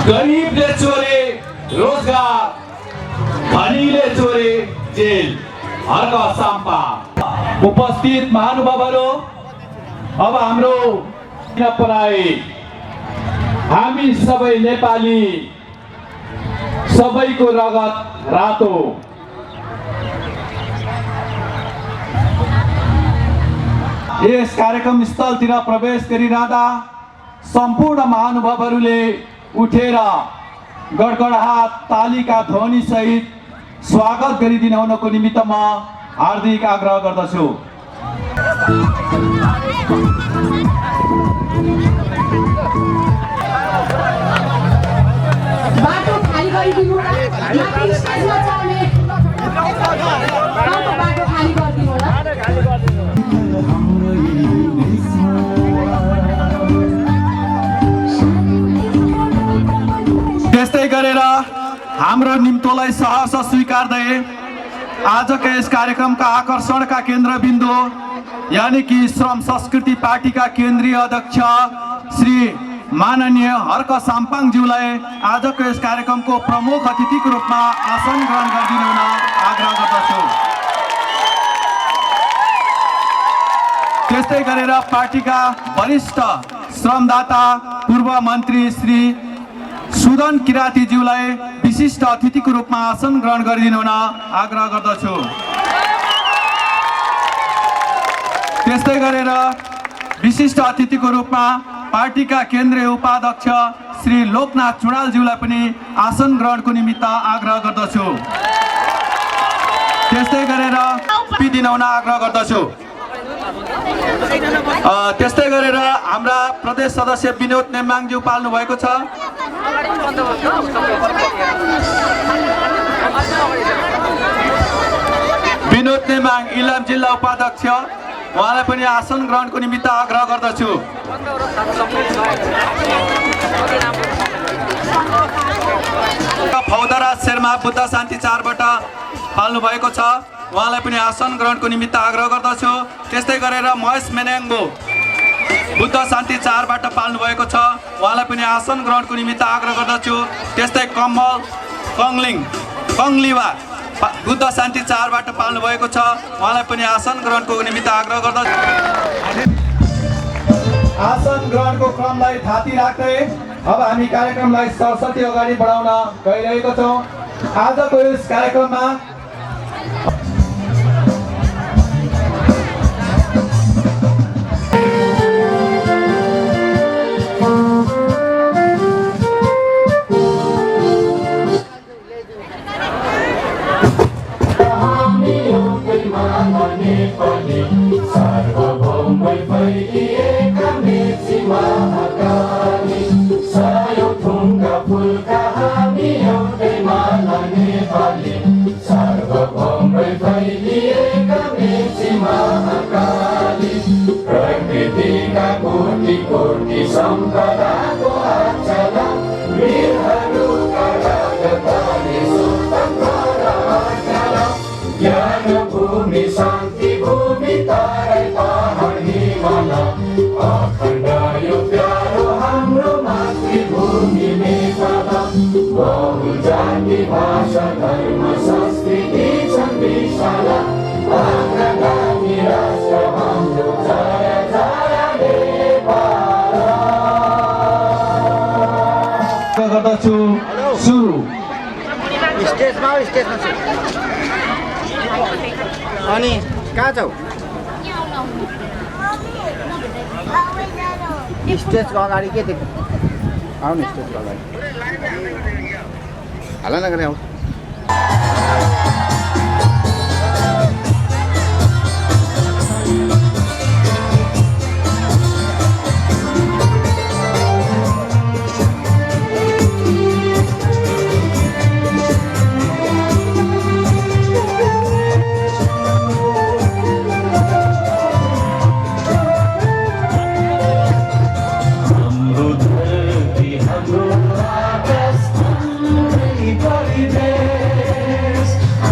गरीबले चोरे रोजगार, धनीले चोरे जेल, हर्क साम्पा। उपस्थित महानुभावहरू, अब हाम्रो पराए हामी सबै नेपाली, सबैको रगत रातो। यस कार्यक्रम स्थलतिर प्रवेश गरिरहँदा सम्पूर्ण महानुभावहरूले उठेर गडगडाट तालीका ध्वनि सहित स्वागत गरिदिनुहुनको निमित्त म हार्दिक आग्रह गर्दछु। बाटो खाली गरिदिनु होला, माथि स्टेजमा चढ्ने बाटो खाली गरिदिनु होला। त्यस्तै गरेर हाम्रो निम्तोलाई सहर्ष स्वीकार्दै आजका यस कार्यक्रमका आकर्षणका केन्द्रबिन्दु यानी कि श्रम संस्कृति पार्टीका केन्द्रीय अध्यक्ष श्री माननीय हर्क साम्पाङज्यूलाई आजको यस कार्यक्रमको प्रमुख अतिथिको रूपमा आसन ग्रहण गरिदिनु हुन आग्रह गर्दछु। त्यस्तै गरेर पार्टीका वरिष्ठ श्रमदाता पूर्व मन्त्री श्री सुदन किरातीज्यूलाई विशिष्ट अतिथिको रूपमा आसन ग्रहण गरिदिनु हुन आग्रह गर्दछु। त्यस्तै गरेर विशिष्ट अतिथिको रूपमा पार्टीका केन्द्रीय उपाध्यक्ष श्री लोकनाथ चुडालज्यूलाई पनि आसन ग्रहणको निमित्त आग्रह गर्दछु। त्यस्तै गरेर दिन हुन आग्रह गर्दछु। त्यस्तै गरेर हाम्रा प्रदेश सदस्य विनोद नेम्बाङज्यू पाल्नु भएको छ। विनोद नेम्बाङ इलाम जिल्ला उपाध्यक्ष, उहाँलाई पनि आसन ग्रहणको निमित्त आग्रह गर्दछु। फौदराज शर्मा बुद्ध शान्ति 4बाट पाल्नु भएको छ, उहाँलाई पनि आसन ग्रहणको निमित्त आग्रह गर्दछु। त्यस्तै गरेर महेश मेनेङ्गो बुद्ध शान्ति 4बाट पाल्नु भएको छ, उहाँलाई पनि आसन ग्रहणको निमित्त आग्रह गर्दछु। त्यस्तै कमल कङ्लिवा बुद्ध शान्ति 4बाट पाल्नु भएको छ, उहाँलाई पनि आसन ग्रहणको निमित्त आग्रह गर्दछु। आसन ग्रहणको क्रमलाई थाती राख्दै अब हामी कार्यक्रमलाई सरस्वती अगाडि बढाउन गइरहेका छौँ। आजको यस कार्यक्रममा सम्पदाको अचल वीरहरूका राजधानी स्वतन्त्र अचल ज्ञान भूमि शान्ति भूमि तारै पहाड हिमाल अखण्ड यो प्यारो हाम्रो मातृभूमि नेपाल। बहुजाति भाषा धर्म संस्कृति छन् विशाल अग्रगामी राष्ट्र हाम्रो जय जय नेपाल। गर्दछु सुरु। स्टेजमा अनि कहाँ छौ? स्टेजको अगाडि के देख्नु? आउनु स्टेजको अगाडि हाला नगरे आऊ।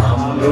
Our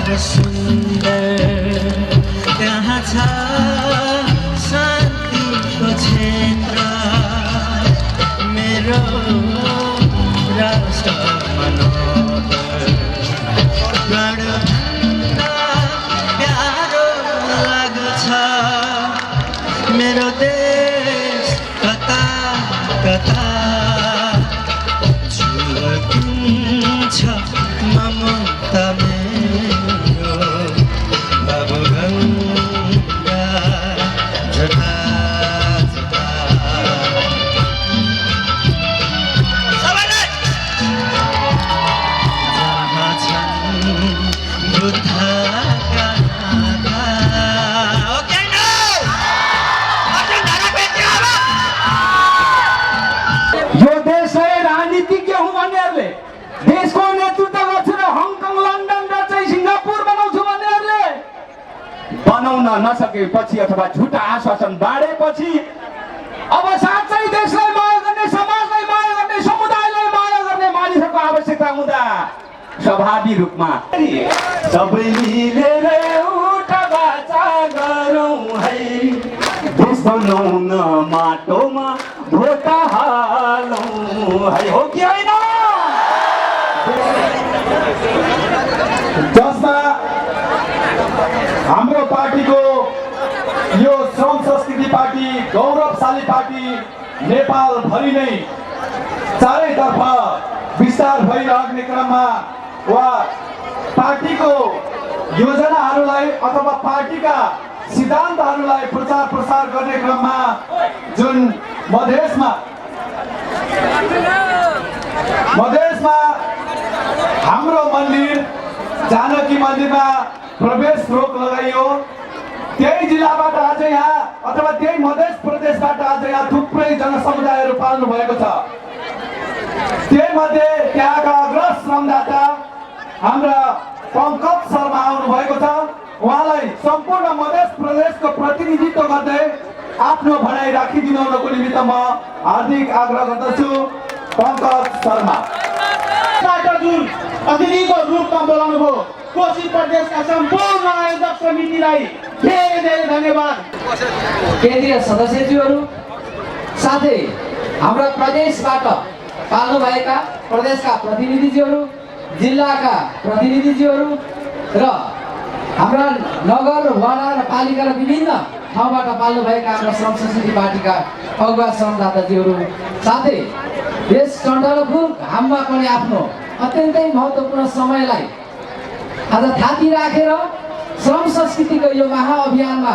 अपार सुन्दर त्यहाँ छ शान्तिको क्षेत्र मेरो राष्ट्र मनोहर प्राणभन्दा प्यारो लाग्छ मेरो देश कता कता झुल्किन्छ ममता मेरो बाबुगङ्गा जता जता सबैलाई जहाँ छन् बुद्धका नाता ओके नो अर्जुन धारा पेन्जिरामा यो देशलाई राजनीतिज्ञ हुँ भन्नेहरूले देशको नेतृत्व गर्छु र हङकङ लन्डन र चाहिँ सिङ्गापुर बनाउँछु भन्नेहरूले बनाउन नसकेपछि अथवा झुटा आश्वासन बाँडेपछि अब साँच्चै देशलाई माया गर्ने समाजलाई माया गर्ने समुदायलाई माया गर्ने मानिसहरूको आवश्यकता हुँदा स्वाभाविक रूपमा सबै मिलेर एउटा बाचा गरौँ है देश बनाउन माटोमा भोट हालौँ है हो कि होइन जसमा हाम्रो पार्टीको यो श्रम संस्कृति पार्टी गौरवशाली पार्टी नेपालभरि नै चारैतर्फ विस्तार भइरहने क्रममा वा पार्टीको योजनाहरूलाई अथवा पार्टीका सिद्धान्तहरूलाई प्रचार प्रसार गर्ने क्रममा जुन मधेसमा हाम्रो मन्दिर जानकी मन्दिरमा प्रवेश रोक लगाइयो। त्यही जिल्लाबाट आज यहाँ अथवा त्यही मध्य प्रदेशबाट आज यहाँ थुप्रै जनसमुदायहरू पाल्नु भएको छ। त्यही मध्ये त्यहाँका अग्रज श्रमदाता हाम्रा पङ्कज शर्मा आउनु भएको छ। उहाँलाई सम्पूर्ण मध्य प्रदेशको प्रतिनिधित्व गर्दै आफ्नो भनाइ राखिदिनुको निमित्त म हार्दिक आग्रह गर्दछु। पङ्कज शर्मा जुन अतिथिको रूपमा बोलाउनु भयो कोशी प्रदेशका सम्पूर्ण आयोजक समितिलाई धेरै धेरै धन्यवाद। केन्द्रीय सदस्यज्यूहरू साथै हाम्रा प्रदेशबाट पाल्नुभएका प्रदेशका प्रतिनिधिज्यूहरू, जिल्लाका प्रतिनिधिज्यूहरू र हाम्रा नगर वडा र पालिका र विभिन्न ठाउँबाट पाल्नुभएका हाम्रा श्रम संस्कृति पार्टीका अगुवा श्रमदाताज्यूहरू साथै यस चण्डलपुर घाममा पनि आफ्नो अत्यन्तै महत्त्वपूर्ण समयलाई आज थाती राखेर श्रम संस्कृतिको यो महाअभियानमा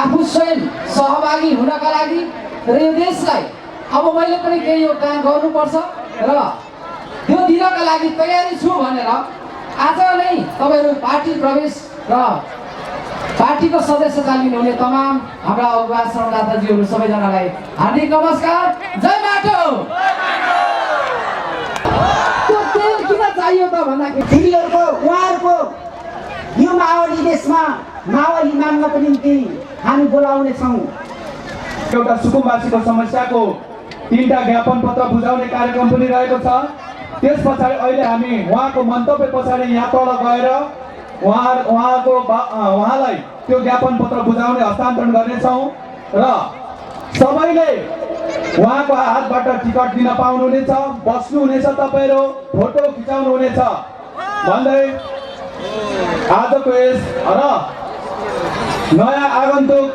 आफू स्वयं सहभागी हुनका लागि र यो देशलाई अब मैले पनि केही योगदान गर्नुपर्छ र त्यो दिनका लागि तयारी छु भनेर आज नै तपाईँहरू पार्टी प्रवेश र पार्टीको सदस्यता लिनुहुने तमाम हाम्रा अगुवा श्रमदाताजीहरू सबैजनालाई हार्दिक नमस्कार। जय माटो। त्यो तेल किन चाहियो त भन्दाखेरि उहाँहरूको यो माओवादी देशमा माओवादी माग्नको निम्ति हामी बोलाउने छौँ। एउटा सुकुम्बासीको समस्याको 3टा ज्ञापन पत्र बुझाउने कार्यक्रम पनि रहेको छ। त्यस पछाडि अहिले हामी उहाँको मन्तव्य पछाडि यहाँ तल गएर उहाँलाई त्यो ज्ञापन पत्र बुझाउने हस्तान्तरण गर्नेछौँ र सबैले उहाँको हातबाट टिकट दिन पाउनुहुनेछ, बस्नुहुनेछ, तपाईँहरू फोटो खिचाउनुहुनेछ भन्दै आजको यस र नयाँ आगन्तुक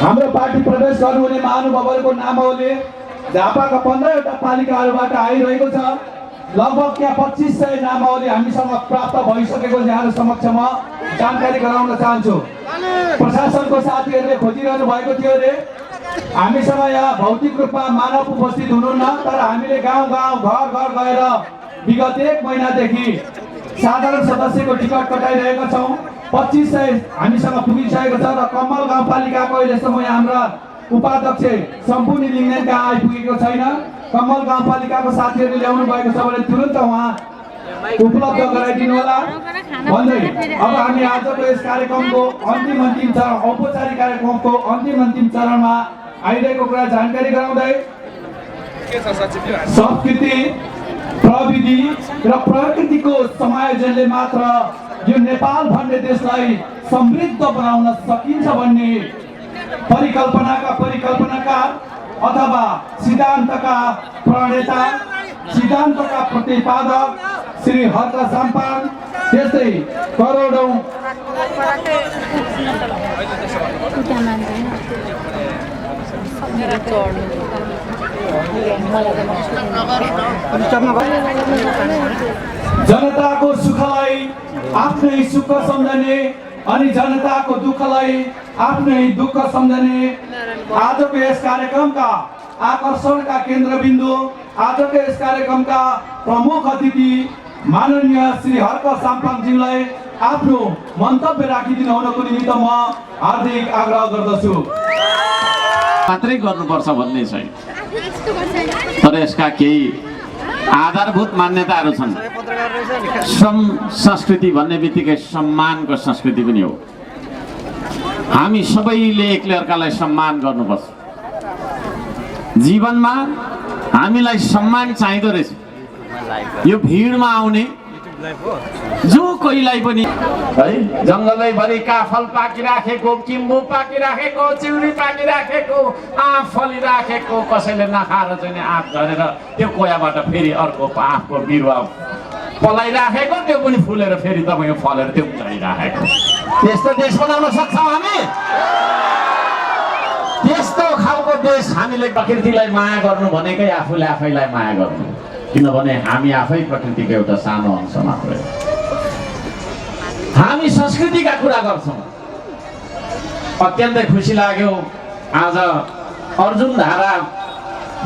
हाम्रो पार्टी प्रवेश गर्नुहुने महानुभावहरूको नामावली झापाका 15वटा पालिकाहरूबाट आइरहेको छ। लगभग त्यहाँ 2500 नामावली हामीसँग प्राप्त भइसकेको यहाँहरू समक्ष म जानकारी गराउन चाहन्छु। प्रशासनको साथीहरूले खोजिरहनु भएको थियो अरे हामीसँग यहाँ भौतिक रूपमा मानव उपस्थित हुनुहुन्न, तर हामीले गाउँ गाउँ घर घर गएर विगत 1 महिनादेखि साधारण सदस्यको टिकट कटाइरहेका छौँ। 2500 हामीसँग पुगिसकेको छ र कमल गाउँपालिकाको अहिलेसम्म यहाँ हाम्रा उपाध्यक्ष सम्पूर्ण लिङ्गेन कहाँ आइपुगेको छैन। कमल गाउँपालिकाको साथीहरूले ल्याउनु भएको छ भने तुरन्त उहाँ उपलब्ध गराइदिनु होला भन्दै अब हामी आजको यस कार्यक्रमको अन्तिम चरण औपचारिक कार्यक्रमको अन्तिम चरणमा आइरहेको कुरा जानकारी गराउँदै संस्कृति प्रविधि र प्रकृतिको समायोजनले मात्र यो नेपाल भन्ने देशलाई समृद्ध बनाउन सकिन्छ भन्ने परिकल्पनाकार अथवा सिद्धान्तका प्रणेता, सिद्धान्तका प्रतिपादक श्री हर्क साम्पाङ त्यस्तै करोडौं जनताको सुखलाई आफ्नै सुख सम्झने अनि जनताको दुःखलाई आफ्नै दुःख सम्झने आजको यस कार्यक्रमका आकर्षणका केन्द्रबिन्दु, आजको यस कार्यक्रमका प्रमुख अतिथि माननीय श्री हर्क साम्पाङज्यूलाई आफ्नो मन्तव्य राखिदिनु हुनको निमित्त म हार्दिक आग्रह गर्दछु। मात्रै गर्नुपर्छ भन्ने छैन, तर यसका केही आधारभूत मान्यताहरू छन्। श्रम संस्कृति भन्ने बित्तिकै सम्मानको संस्कृति पनि हो। हामी सबैले एकले अर्कालाई सम्मान गर्नुपर्छ। जीवनमा हामीलाई सम्मान चाहिँदो रहेछ। यो भिडमा आउने जो कोहीलाई पनि है, जङ्गलैभरि काफल पाकिराखेको, किम्बु पाकिराखेको, चिउरी पाकिराखेको, आँप फलिराखेको, कसैले नखाएर चाहिँ आँप झरेर त्यो कोयाबाट फेरि अर्को आँपको बिरुवा पलाइराखेको, त्यो पनि फुलेर फेरि तपाईँको फलेर त्यो झरिराखेको। त्यस्तो देश बनाउन सक्छौँ हामी? त्यस्तो खालको देश हामीले प्रकृतिलाई माया गर्नु भनेकै आफूले आफैलाई माया गर्नु, किनभने हामी आफै प्रकृतिको एउटा सानो अंश मात्रै। हामी संस्कृतिका कुरा गर्छौँ। अत्यन्तै खुसी लाग्यो आज अर्जुन धारा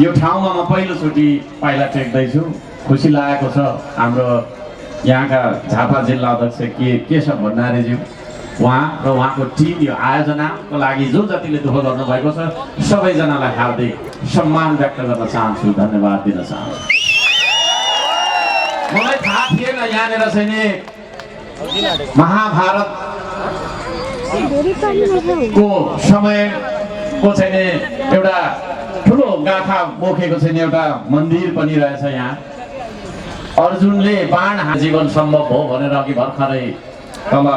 यो ठाउँमा म पहिलोचोटि पाइला टेक्दैछु। खुसी लागेको छ। हाम्रो यहाँका झापा जिल्ला अध्यक्ष केशव भण्डारीज्यू, उहाँ र उहाँको टिम यो आयोजनाको लागि जो जतिले दुःख गर्नुभएको छ सबैजनालाई हार्दिक सम्मान व्यक्त गर्न चाहन्छु, धन्यवाद दिन चाहन्छु। मलाई थाहा थिएन यहाँनिर चाहिँ नि महाभारतको समयको चाहिँ नि एउटा ठुलो गाथा बोकेको चाहिँ एउटा मन्दिर पनि रहेछ यहाँ। अर्जुनले बाण जीवन सम्भव हो भनेर अघि भर्खरै तल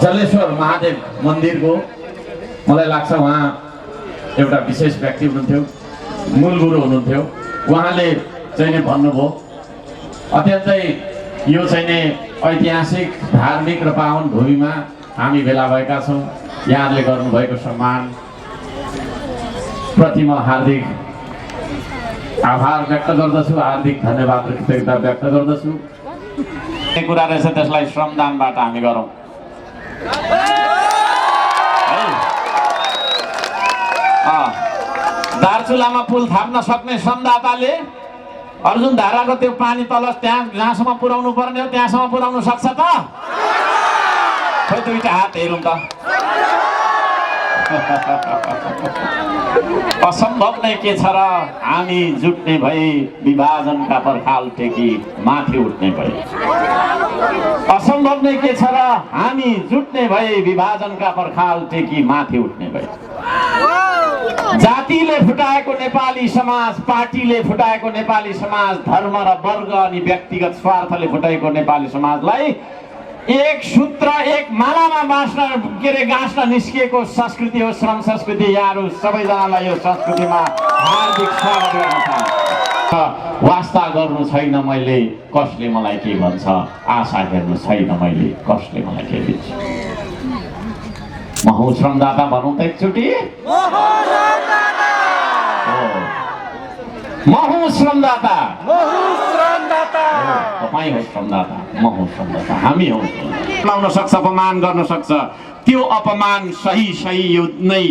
जलेश्वर महादेव मन्दिरको मलाई लाग्छ उहाँ एउटा विशेष व्यक्ति हुनुहुन्थ्यो, मूल गुरु हुनुहुन्थ्यो। उहाँले चाहिँ नि भन्नुभयो अत्यन्तै यो चाहिँ नि ऐतिहासिक धार्मिक र पावन भूमिमा हामी भेला भएका छौँ। यहाँहरूले गर्नुभएको सम्मान प्रति म हार्दिक आभार व्यक्त गर्दछु, हार्दिक धन्यवाद र कृतज्ञता व्यक्त गर्दछु। कुरा रहेछ त्यसलाई श्रमदानबाट हामी गरौँ। दार्चुलामा पुल थाप्न सक्ने श्रमदाताले अर्जुन धाराको त्यो पानी तल त्यहाँ जहाँसम्म पुर्याउनु पर्ने हो त्यहाँसम्म पुर्याउनु सक्छ त? खै दुईटा हात हेरौँ त। असम्भव नै के छ र हामी जुट्ने भए विभाजनका पर्खाल टेकी माथि उठ्ने भए। असम्भव नै के छ र हामी जुट्ने भए विभाजनका पर्खाल टेकी माथि उठ्ने भए। जातिले फुटाएको नेपाली समाज, पार्टीले फुटाएको नेपाली समाज, धर्म र वर्ग अनि व्यक्तिगत स्वार्थले फुटाएको नेपाली समाजलाई एक सूत्र एक मालामा गाँस्न निस्किएको संस्कृति हो श्रम संस्कृति। यहाँहरू सबैजनालाई यो संस्कृतिमा हार्दिक स्वागत गर्न चाहन्छु। वास्ता गर्नु छैन मैले कसले मलाई के भन्छ, आशा हेर्नु छैन मैले कसले मलाई के दिन्छ। म हुँ श्रमदाता भनौँ त एकचोटि। म हुँ श्रमदाता, तपाईँ हो श्रमदाता, म हुँ श्रमदाता, हामी हौँ। लाउन सक्छ, अपमान गर्न सक्छ, त्यो अपमान सही यो नै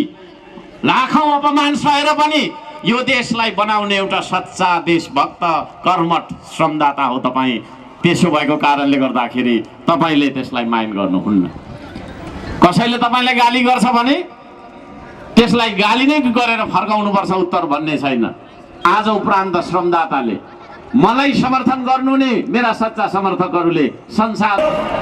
लाखौँ अपमान सहेर पनि यो देशलाई बनाउने एउटा सच्चा देशभक्त कर्मठ श्रमदाता हो तपाईँ। त्यसो भएको कारणले गर्दाखेरि तपाईँले त्यसलाई माइन गर्नुहुन्न। कसैले तपाईँलाई गाली गर्छ भने त्यसलाई गाली नै गरेर फर्काउनुपर्छ उत्तर भन्ने छैन। आज उपरान्त श्रमदाताले मलाई समर्थन गर्नु नै मेरा सच्चा समर्थकहरूले संसार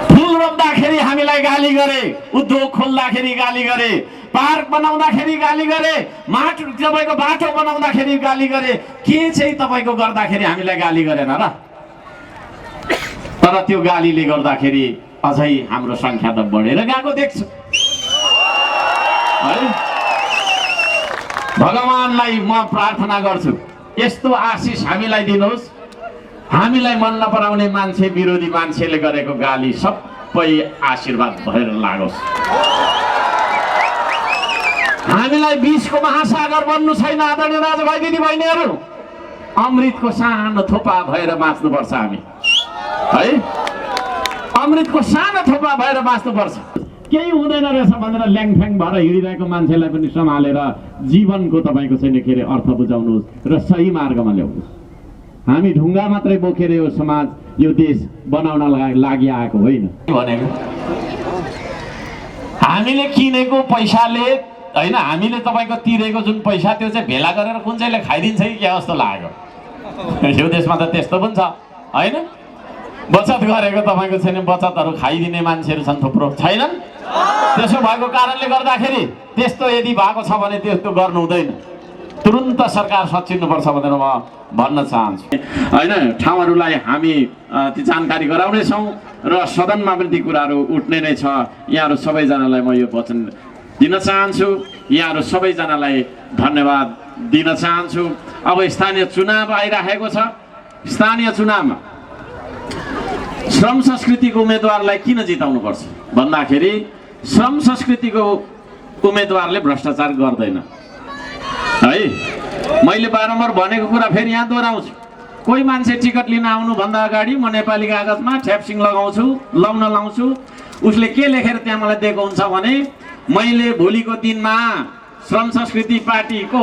फुल रोप्दाखेरि हामीलाई गाली गरे, उद्योग खोल्दाखेरि गाली गरे, पार्क बनाउँदाखेरि गाली गरे, माटो तपाईँको बाटो बनाउँदाखेरि गाली गरे, के चाहिँ तपाईँको गर्दाखेरि हामीलाई गाली गरेन र? तर त्यो गालीले गर्दाखेरि अझै हाम्रो संख्या त बढेर गएको देख्छु है। भगवानलाई म प्रार्थना गर्छु यस्तो आशिष हामीलाई दिनुहोस्, हामीलाई मन नपराउने मान्छे विरोधी मान्छेले गरेको गाली सबै आशीर्वाद भएर लागोस्। हामीलाई विषको महासागर बन्नु छैन आदरणीय दाजुभाइ दिदीबहिनीहरू, अमृतको सानो थोपा भएर बाँच्नुपर्छ हामी है। अमृतको सानो थोपा भएर बाँच्नुपर्छ। केही हुँदैन रहेछ भनेर ल्याङफ्याङ भएर हिँडिरहेको मान्छेलाई पनि सम्हालेर जीवनको तपाईँको चाहिँ के अरे अर्थ बुझाउनुहोस् र सही मार्गमा ल्याउनुहोस्। हामी ढुङ्गा मात्रै बोकेर यो समाज यो देश बनाउन लागि आएको होइन भनेको। हामीले किनेको पैसाले होइन, हामीले तपाईँको तिरेको जुन पैसा त्यो चाहिँ भेला गरेर कुन चाहिँले खाइदिन्छ कि क्या जस्तो लाग्यो। यो देशमा त त्यस्तो पनि छ होइन। बचत गरेको तपाईँको छैन, बचतहरू खाइदिने मान्छेहरू छन् थुप्रो, छैनन्? त्यसो भएको कारणले गर्दाखेरि त्यस्तो यदि भएको छ भने त्यस्तो गर्नु हुँदैन, तुरुन्त सरकार सच्चिनुपर्छ भनेर म भन्न चाहन्छु होइन। ठाउँहरूलाई हामी ती जानकारी गराउनेछौँ र सदनमा पनि ती कुराहरू उठ्ने नै छ। यहाँहरू सबैजनालाई म यो वचन दिन चाहन्छु, यहाँहरू सबैजनालाई धन्यवाद दिन चाहन्छु। अब स्थानीय चुनाव आइराखेको छ। स्थानीय चुनावमा श्रम संस्कृतिको उम्मेदवारलाई किन जिताउनुपर्छ भन्दाखेरि श्रम संस्कृतिको उम्मेदवारले भ्रष्टाचार गर्दैन है। मैले बारम्बार भनेको कुरा फेरि यहाँ दोहोऱ्याउँछु। कोही मान्छे टिकट लिन आउनुभन्दा अगाडि म नेपाली कागजमा ठ्याप्सिङ लाउन लाउँछु। उसले के लेखेर त्यहाँ मलाई दिएको हुन्छ भने मैले भोलिको दिनमा श्रम संस्कृति पार्टीको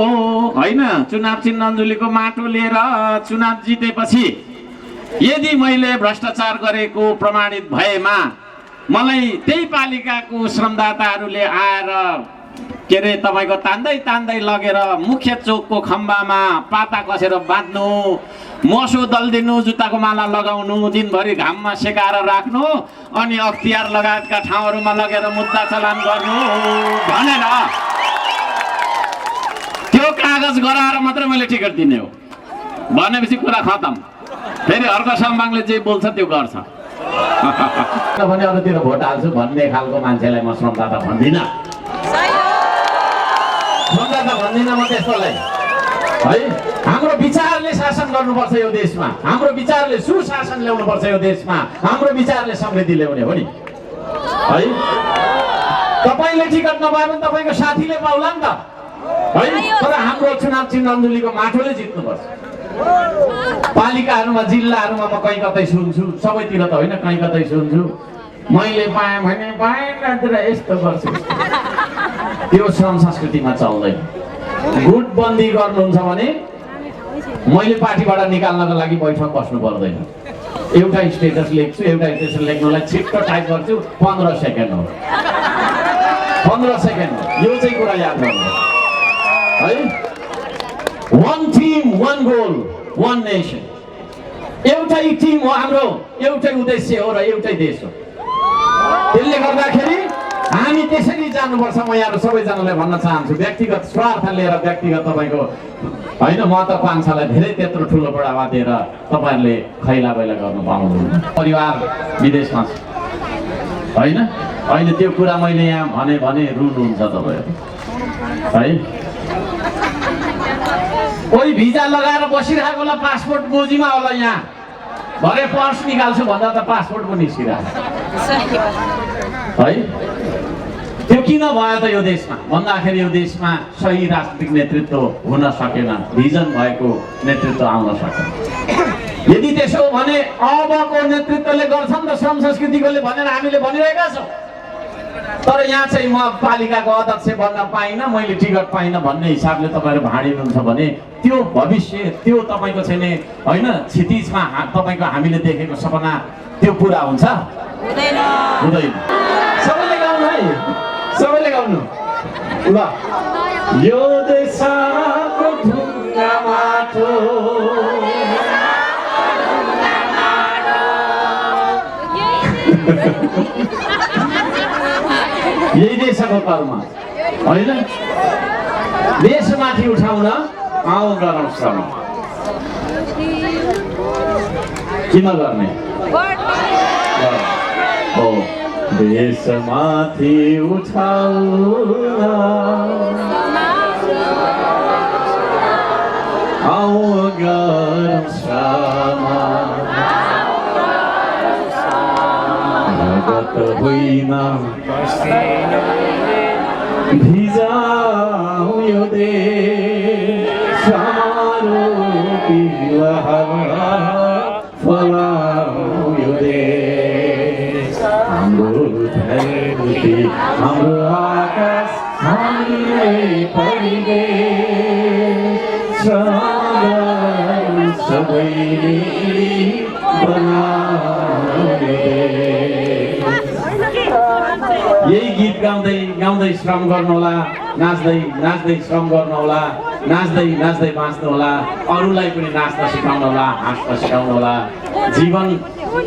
होइन चुनाव चिन्ह अन्जुलीको माटो लिएर चुनाव जितेपछि यदि मैले भ्रष्टाचार गरेको प्रमाणित भएमा मलाई त्यही पालिकाको श्रमदाताहरूले आएर के अरे तपाईँको तान्दै लगेर मुख्य चोकको खम्बामा पाता कसेर बाँध्नु, मोसो दल्दिनु, जुत्ताको माला लगाउनु, दिनभरि घाममा सेकाएर राख्नु, अनि अख्तियार लगायतका ठाउँहरूमा लगेर मुद्दा चलान गर्नु भनेर त्यो कागज गराएर मात्रै मैले टिकट दिने हो भनेपछि कुरा खतम। फेरि अर्क सम्बाङले जे बोल्छ त्यो गर्छ भने अरूतिर भोट हाल्छु भन्ने खालको मान्छेलाई म श्रमदाता भन्दिनँ। श्रमदाता भन्दिनँ म त्यस्तोलाई है। हाम्रो विचारले शासन गर्नुपर्छ यो देशमा, हाम्रो विचारले सुशासन ल्याउनुपर्छ यो देशमा, हाम्रो विचारले समृद्धि ल्याउने हो नि है। तपाईँले टिकट नपाए पनि तपाईँको साथीले पाउला नि त है। तर हाम्रो चुनाव चिन्ह अन्जुलीको माटोले जित्नुपर्छ। पालिकाहरूमा जिल्लाहरूमा म कहीँ कतै सुन्छु, सबैतिर त होइन, कहीँ कतै सुन्छु मैले पाएँ भने पाएन यस्तो गर्छु। त्यो श्रम संस्कृतिमा चल्दैन। गुटबन्दी गर्नुहुन्छ भने मैले पार्टीबाट निकाल्नको लागि बैठक बस्नु पर्दैन। एउटा स्टेटस लेख्छु, एउटा स्टेटस लेख्नलाई छिट्टो टाइप गर्छु, 15 सेकेन्ड हो। 15 सेकेन्ड हो। यो चाहिँ कुरा याद गर्नु है। One team, one goal, one nation. एउटै टिम हो हाम्रो, एउटै उद्देश्य हो र एउटै देश हो। त्यसले गर्दाखेरि हामी त्यसरी जानुपर्छ। म यहाँ सबैजनालाई भन्न चाहन्छु, व्यक्तिगत स्वार्थ लिएर व्यक्तिगत तपाईँको होइन महत्वाकांक्षालाई धेरै त्यत्रो ठुलो बढावा दिएर तपाईँहरूले खैला बैला गर्नु पाउनुहुन्न। परिवार विदेशमा छ होइन, अहिले त्यो कुरा मैले यहाँ भने रुनुहुन्छ तपाईँहरू है। कोही भिजा लगाएर बसिरहेको होला, पासपोर्ट गोजीमा होला, यहाँ भरे पर्स निकाल्छु भन्दा त पासपोर्ट पनि निस्किरहेको है। त्यो किन भयो त यो देशमा भन्दाखेरि यो देशमा सही राजनीतिक नेतृत्व हुन सकेन, भिजन भएको नेतृत्व आउन सकेन। यदि त्यसो हो भने अबको नेतृत्वले गर्छन् त श्रम संस्कृतिकोले भनेर हामीले भनिरहेका छौँ। तर यहाँ चाहिँ म पालिकाको अध्यक्ष बन्न पाइनँ, मैले टिकट पाइनँ भन्ने हिसाबले तपाईँहरू भाँडिनुहुन्छ भने त्यो भविष्य, त्यो तपाईँको चाहिँ नि होइन क्षितिजमा तपाईँको हामीले देखेको सपना त्यो पुरा हुन्छ हुँदैन। सबैले गाउनु है, सबैले गाउनु ल। यो देशको ढुङ्गा माटो यही देशको कर्म होइन देशमाथि उठाउन आऊ गरौँ श्रम किन गर्ने हो देशमाथि उठाउन आऊ गरौँ श्रम रगत होइन भिजाऊ यो देश समारोपी लहर फलाऊ यो देश हाम्रो धरती हाम्रो आकाश हामीलाई परिवेश सबैले बनाऊ यो देश। यही गीत गाउँदै गाउँदै श्रम गर्नुहोला नाच्दै नाच्दै श्रम गर्नुहोला नाच्दै नाच्दै बाँच्नुहोला अरूलाई पनि नाच्न सिकाउनुहोला हाँस्न सिकाउनुहोला जीवन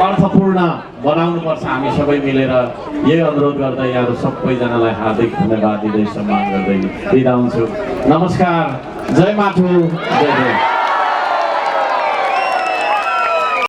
अर्थपूर्ण बनाउनुपर्छ हामी सबै मिलेर यही अनुरोध गर्दै यहाँहरू सबैजनालाई हार्दिक धन्यवाद दिँदै सम्मान गर्दै बिदा हुन्छु। नमस्कार, जय माथु, जय जय।